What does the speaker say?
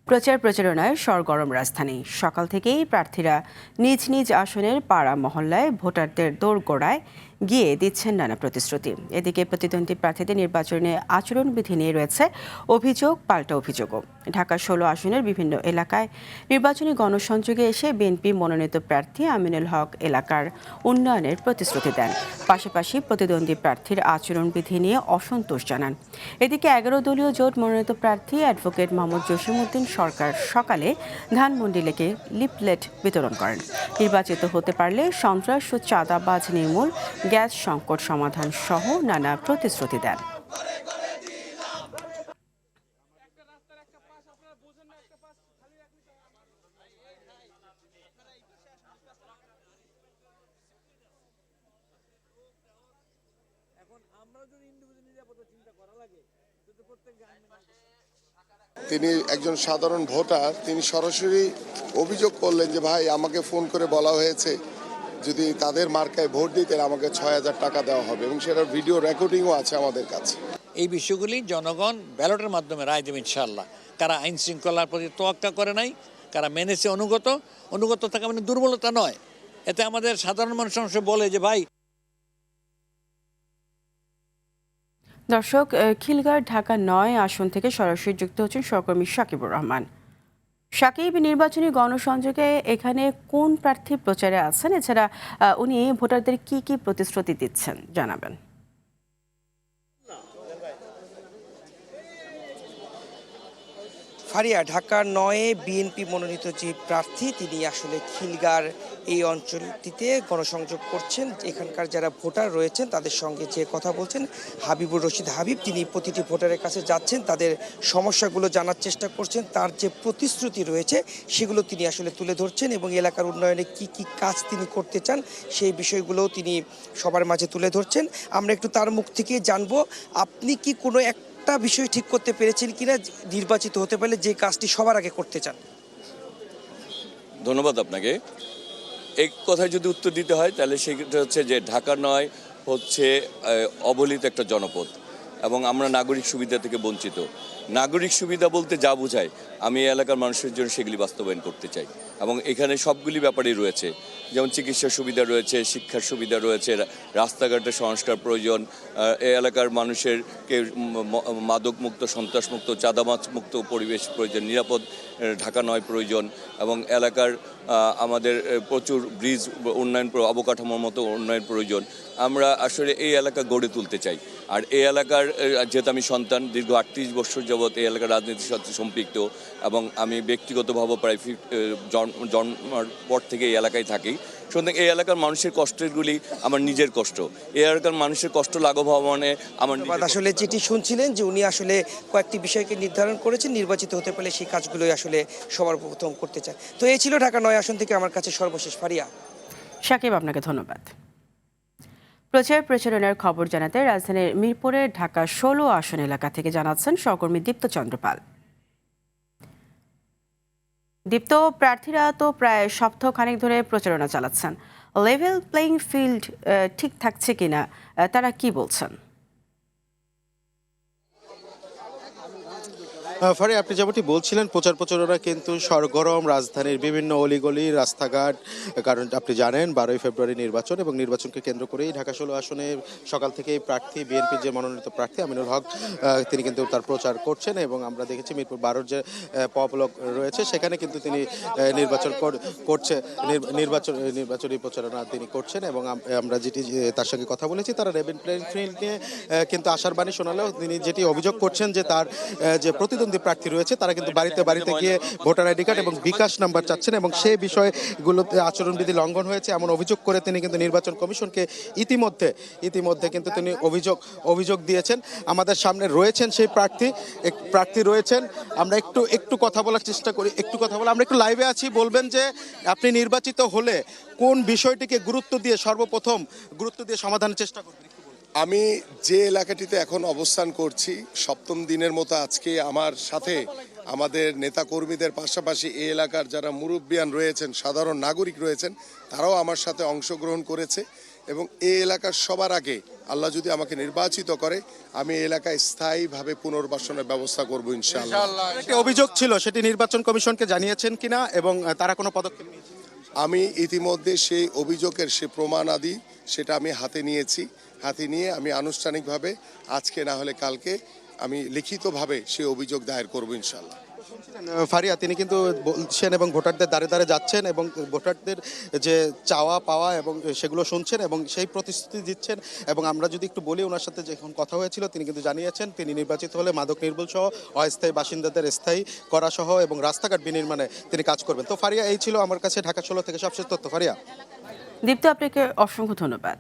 প্রচার প্রচারণায় সরগরম রাজধানী। সকাল থেকেই প্রার্থীরা নিজ নিজ আসনের পাড়া মহল্লায় ভোটারদের দোরগোড়ায় গিয়ে দিচ্ছেন নানা প্রতিশ্রুতি। এদিকে প্রতিদ্বন্দ্বী প্রার্থীদের নির্বাচনে আচরণবিধি নিয়ে রয়েছে অভিযোগ পাল্টা অভিযোগও। ঢাকা 16 আসনের বিভিন্ন এলাকায় নির্বাচনী গণসংযোগে এসে বিএনপি মনোনীত প্রার্থী আমিনুল হক এলাকার উন্নয়নের প্রতিশ্রুতি দেন। পাশাপাশি প্রতিদ্বন্দ্বী প্রার্থীর আচরণবিধি নিয়ে অসন্তোষ জানান। এদিকে 11 দলীয় জোট মনোনীত প্রার্থী অ্যাডভোকেট মোহাম্মদ জসিমউদ্দিন সরকার সকালে ধানমন্ডি লেকে লিফলেট বিতরণ করেন। নির্বাচিত হতে পারলে সন্ত্রাস ও চাঁদাবাজ নির্মূল, গ্যাস সংকট সমাধান সহ নানা প্রতিশ্রুতি দেন। তিনি একজন সাধারণ ভোটার, তিনি সরাসরি অভিযোগ করলেন যে ভাই আমাকে ফোন করে বলা হয়েছে যদি তাদের মার্কায় ভোট দিতেন আমাকে 6,000 টাকা দেওয়া হবে, এবং সেটার ভিডিও রেকর্ডিংও আছে আমাদের কাছে। এই বিষয়গুলি জনগণ ব্যালটের মাধ্যমে রায় দেবে ইনশাআল্লাহ। কারা আইন শৃঙ্খলার প্রতি তোয়াক্কা করে নাই, কারা মেনেছে অনুগত থাকা মানে দুর্বলতা নয়। এতে আমাদের সাধারণ মানুষ অংশ বলে যে ভাই। দর্শক, খিলগাঁও ঢাকা 9 আসন থেকে সরাসরি যুক্ত হচ্ছেন সহকর্মী সাকিবুর রহমান। সাকিব, নির্বাচনী গণসংযোগে এখানে কোন প্রার্থী প্রচারে আছেন, এছাড়া উনি ভোটারদের কি কি প্রতিশ্রুতি দিচ্ছেন জানাবেন। ফারিয়া, ঢাকা 9-এ বিএনপি মনোনীত যে প্রার্থী তিনি আসলে খিলগাঁর এই অঞ্চলটিতে গণসংযোগ করছেন। এখানকার যারা ভোটার রয়েছেন তাদের সঙ্গে যে কথা বলছেন হাবিবুর রশিদ হাবিব, তিনি প্রতিটি ভোটারের কাছে যাচ্ছেন, তাদের সমস্যাগুলো জানার চেষ্টা করছেন, তার যে প্রতিশ্রুতি রয়েছে সেগুলো তিনি আসলে তুলে ধরছেন এবং এলাকার উন্নয়নে কি কি কাজ তিনি করতে চান সেই বিষয়গুলোও তিনি সবার মাঝে তুলে ধরছেন। আমরা একটু তার মুখ থেকে জানবো, আপনি কি কোনো একটা বিষয় ঠিক করতে পেরেছেন কিনা নির্বাচিত হতে পারলে যে কাজটি সবার আগে করতে চান? ধন্যবাদ আপনাকে। এই কথায় যদি উত্তর দিতে হয় তাহলে সেটা হচ্ছে যে ঢাকা 9 হচ্ছে অবহেলিত একটা জনপদ এবং আমরা নাগরিক সুবিধা থেকে বঞ্চিত। নাগরিক সুবিধা বলতে যা বোঝায় আমি এই এলাকার মানুষের জন্য সেগুলি বাস্তবায়ন করতে চাই এবং এখানে সবগুলি ব্যাপারই রয়েছে, যেমন চিকিৎসা সুবিধা রয়েছে, শিক্ষার সুবিধা রয়েছে, রাস্তাঘাটের সংস্কার প্রয়োজন, এই এলাকার মানুষেরকে মাদকমুক্ত, সন্ত্রাসমুক্ত, চাঁদাবাজ মুক্ত পরিবেশ প্রয়োজন, নিরাপদ ঢাকা 9 প্রয়োজন এবং এলাকার আমাদের প্রচুর ব্রিজ উন্নয়ন, অবকাঠামোর মতো উন্নয়ন প্রয়োজন। আমরা আসলে এই এলাকা গড়ে তুলতে চাই। আর এই এলাকার যেহেতু আমি সন্তান, দীর্ঘ 38 বছর যাবৎ এই এলাকার রাজনীতির সাথে সম্পৃক্ত এবং আমি ব্যক্তিগতভাবে প্রায় জন্মের পর থেকে এই এলাকায় থাকি। সুতরাং এই এলাকার মানুষের কষ্টেরগুলি আমার নিজের কষ্ট। এই এলাকার মানুষের কষ্ট লাঘব হওয়া মানে আমার আসলে যেটি শুনছিলেন যে উনি আসলে কয়েকটি বিষয়কে নির্ধারণ করেছেন, নির্বাচিত হতে পারলে সেই কাজগুলোই আসলে সবার প্রথম করতে চায়। তো এই ছিল ঢাকা 9 আসন থেকে আমার কাছে সর্বশেষ। ফারিয়া। সাকিব, আপনাকে ধন্যবাদ। প্রচার প্রচারণার খবর জানাতে রাজধানীর মিরপুরের ঢাকা 16 আসন এলাকা থেকে জানাচ্ছেন সহকর্মী দীপ্ত চন্দ্রপাল। দীপ্ত, প্রার্থীরা তো প্রায় সপ্তাহখানেক ধরে প্রচারণা চালাচ্ছেন। লেভেল প্লেইং ফিল্ড ঠিক থাকছে কিনা, তারা কি বলছেন? ফারি, আপনি যেমনটি বলছিলেন প্রচার প্রচারণা কিন্তু সরগরম রাজধানীর বিভিন্ন অলিগলি, রাস্তাঘাট, কারণ আপনি জানেন 12ই ফেব্রুয়ারি নির্বাচন এবং নির্বাচনকে কেন্দ্র করেই ঢাকা 16 আসনে সকাল থেকেই প্রার্থী বিএনপির যে মনোনীত প্রার্থী আমিনুল হক তিনি কিন্তু তার প্রচার করছেন এবং আমরা দেখেছি মিরপুর 12-র যে পবলক রয়েছে সেখানে কিন্তু তিনি নির্বাচন করছে, নির্বাচনী প্রচারণা তিনি করছেন এবং আমরা যেটি তার সঙ্গে কথা বলেছি তারা লেভেল প্লেইং ফিল্ড নিয়ে কিন্তু আশার বাণী শোনালেও তিনি যেটি অভিযোগ করছেন যে তার যে প্রতিদ্বন্দ্বী প্রার্থী রয়েছে তারা কিন্তু বাড়িতে বাড়িতে গিয়ে ভোটার আইডি কার্ড এবং বিকাশ নাম্বার চাচ্ছেন এবং সেই বিষয়গুলোতে আচরণবিধি লঙ্ঘন হয়েছে এমন অভিযোগ করে তিনি কিন্তু নির্বাচন কমিশনকে ইতিমধ্যে কিন্তু তিনি অভিযোগ দিয়েছেন। আমাদের সামনে রয়েছেন সেই প্রার্থী রয়েছেন, আমরা একটু কথা বলার চেষ্টা করি। আমরা একটু লাইভে আছি, বলবেন যে আপনি নির্বাচিত হলে কোন বিষয়টিকে সর্বপ্রথম গুরুত্ব দিয়ে সমাধানের চেষ্টা করবেন? আমি যে এলাকাটিতে এখন অবস্থান করছি, সপ্তম দিনের মতো আজকে আমার সাথে আমাদের নেতাকর্মীদের পাশাপাশি এই এলাকার যারা মুরব্বিয়ান রয়েছেন, সাধারণ নাগরিক রয়েছেন, তারাও আমার সাথে অংশগ্রহণ করেছে এবং এই এলাকার সবার আগে আল্লাহ যদি আমাকে নির্বাচিত করে আমি এই এলাকায় স্থায়ীভাবে পুনর্বাসনের ব্যবস্থা করব ইনশাআল্লাহ। একটি অভিযোগ ছিল, সেটি নির্বাচন কমিশনকে জানিয়েছেন কিনা এবং তারা কোনো পদক্ষেপ নিয়েছে? আমি ইতিমধ্যে সেই অভিযোগের সে প্রমাণাদি সেটা আমি হাতে নিয়েছি। হাতে নিয়ে আমি আনুষ্ঠানিকভাবে আজকে না হলে কালকে আমি লিখিতভাবে সেই অভিযোগ দায়ের করব ইনশাআল্লাহ। ফারিয়া, তিনি কিন্তু বলছেন এবং ভোটারদের দ্বারে দ্বারে যাচ্ছেন এবং ভোটারদের যে চাওয়া পাওয়া এবং সেগুলো শুনছেন এবং সেই প্রতিশ্রুতি দিচ্ছেন। এবং আমরা যদি একটু বলি, ওনার সাথে যখন কথা হয়েছিল তিনি কিন্তু জানিয়েছেন তিনি নির্বাচিত হলে মাদক নির্মূল সহ অস্থায়ী বাসিন্দাদের স্থায়ী করা সহ এবং রাস্তাঘাট বিনির্মাণে তিনি কাজ করবেন। তো ফারিয়া, এই ছিল আমার কাছে ঢাকা 16 থেকে সবশেষ তথ্য। ফারিয়া। দীপ্ত, আপনাকে অসংখ্য ধন্যবাদ।